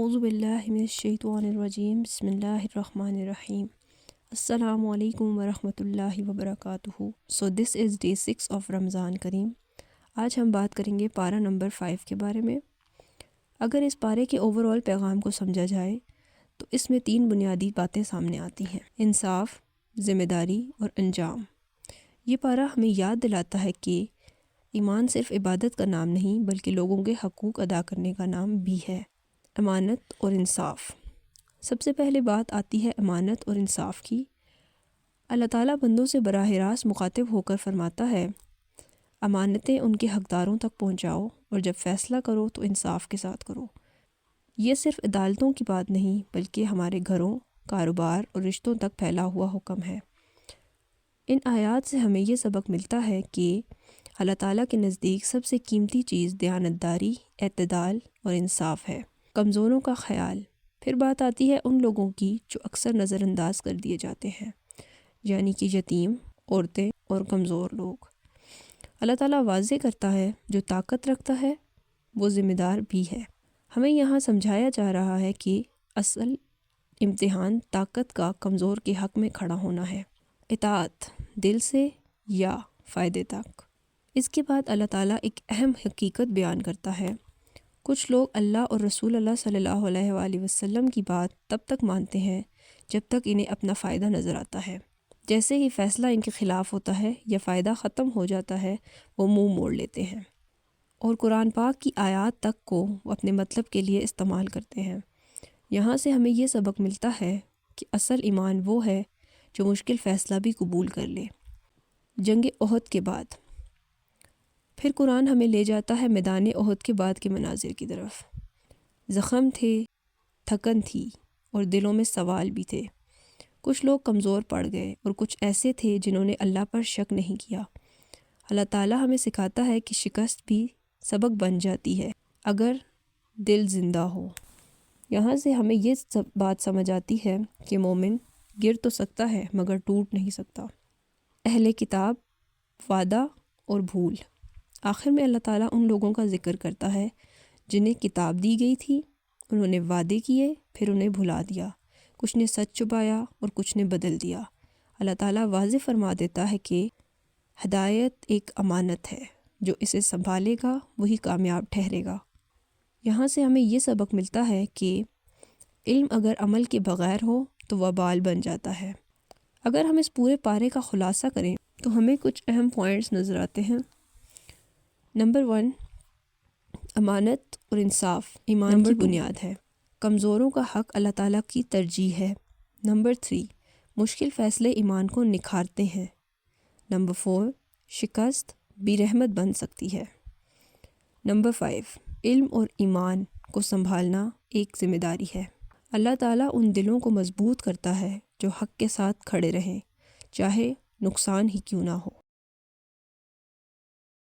اعوذ باللہ من الشیطان الرجیم بسم اللہ الرحمن الرحیم السلام علیکم ورحمۃ اللہ وبرکاتہ. سو دس از ڈے 6 آف رمضان کریم. آج ہم بات کریں گے پارہ نمبر 5 کے بارے میں. اگر اس پارے کے اوور آل پیغام کو سمجھا جائے تو اس میں 3 بنیادی باتیں سامنے آتی ہیں: انصاف، ذمہ داری اور انجام. یہ پارہ ہمیں یاد دلاتا ہے کہ ایمان صرف عبادت کا نام نہیں بلکہ لوگوں کے حقوق ادا کرنے کا نام بھی ہے. امانت اور انصاف. سب سے پہلے بات آتی ہے امانت اور انصاف کی. اللہ تعالیٰ بندوں سے براہ راست مخاطب ہو کر فرماتا ہے، امانتیں ان کے حقداروں تک پہنچاؤ اور جب فیصلہ کرو تو انصاف کے ساتھ کرو. یہ صرف عدالتوں کی بات نہیں بلکہ ہمارے گھروں، کاروبار اور رشتوں تک پھیلا ہوا حکم ہے. ان آیات سے ہمیں یہ سبق ملتا ہے کہ اللہ تعالیٰ کے نزدیک سب سے قیمتی چیز دیانتداری، اعتدال اور انصاف ہے. کمزوروں کا خیال. پھر بات آتی ہے ان لوگوں کی جو اکثر نظر انداز کر دیے جاتے ہیں، یعنی کہ یتیم، عورتیں اور کمزور لوگ. اللہ تعالیٰ واضح کرتا ہے جو طاقت رکھتا ہے وہ ذمہ دار بھی ہے. ہمیں یہاں سمجھایا جا رہا ہے کہ اصل امتحان طاقت کا کمزور کے حق میں کھڑا ہونا ہے. اطاعت، دل سے یا فائدے تک. اس کے بعد اللہ تعالیٰ ایک اہم حقیقت بیان کرتا ہے. کچھ لوگ اللہ اور رسول اللہ صلی اللہ علیہ وآلہ وسلم کی بات تب تک مانتے ہیں جب تک انہیں اپنا فائدہ نظر آتا ہے. جیسے ہی فیصلہ ان کے خلاف ہوتا ہے یا فائدہ ختم ہو جاتا ہے وہ منہ موڑ لیتے ہیں اور قرآن پاک کی آیات تک کو وہ اپنے مطلب کے لیے استعمال کرتے ہیں. یہاں سے ہمیں یہ سبق ملتا ہے کہ اصل ایمان وہ ہے جو مشکل فیصلہ بھی قبول کر لے. جنگ احد کے بعد. پھر قرآن ہمیں لے جاتا ہے میدان احد کے بعد کے مناظر کی طرف. زخم تھے، تھکن تھی اور دلوں میں سوال بھی تھے. کچھ لوگ کمزور پڑ گئے اور کچھ ایسے تھے جنہوں نے اللہ پر شک نہیں کیا. اللہ تعالیٰ ہمیں سکھاتا ہے کہ شکست بھی سبق بن جاتی ہے اگر دل زندہ ہو. یہاں سے ہمیں یہ بات سمجھ آتی ہے کہ مومن گر تو سکتا ہے مگر ٹوٹ نہیں سکتا. اہل کتاب، وعدہ اور بھول. آخر میں اللہ تعالیٰ ان لوگوں کا ذکر کرتا ہے جنہیں کتاب دی گئی تھی، انہوں نے وعدے کیے پھر انہیں بھلا دیا. کچھ نے سچ چھپایا اور کچھ نے بدل دیا. اللہ تعالیٰ واضح فرما دیتا ہے کہ ہدایت ایک امانت ہے، جو اسے سنبھالے گا وہی کامیاب ٹھہرے گا. یہاں سے ہمیں یہ سبق ملتا ہے کہ علم اگر عمل کے بغیر ہو تو وبال بن جاتا ہے. اگر ہم اس پورے پارے کا خلاصہ کریں تو ہمیں کچھ اہم پوائنٹس نظر آتے ہیں. نمبر 1، امانت اور انصاف ایمان کی بنیاد ہے. کمزوروں کا حق اللہ تعالیٰ کی ترجیح ہے. نمبر 3، مشکل فیصلے ایمان کو نکھارتے ہیں. نمبر 4، شکست بھی رحمت بن سکتی ہے. نمبر 5، علم اور ایمان کو سنبھالنا ایک ذمہ داری ہے. اللہ تعالیٰ ان دلوں کو مضبوط کرتا ہے جو حق کے ساتھ کھڑے رہیں چاہے نقصان ہی کیوں نہ ہو.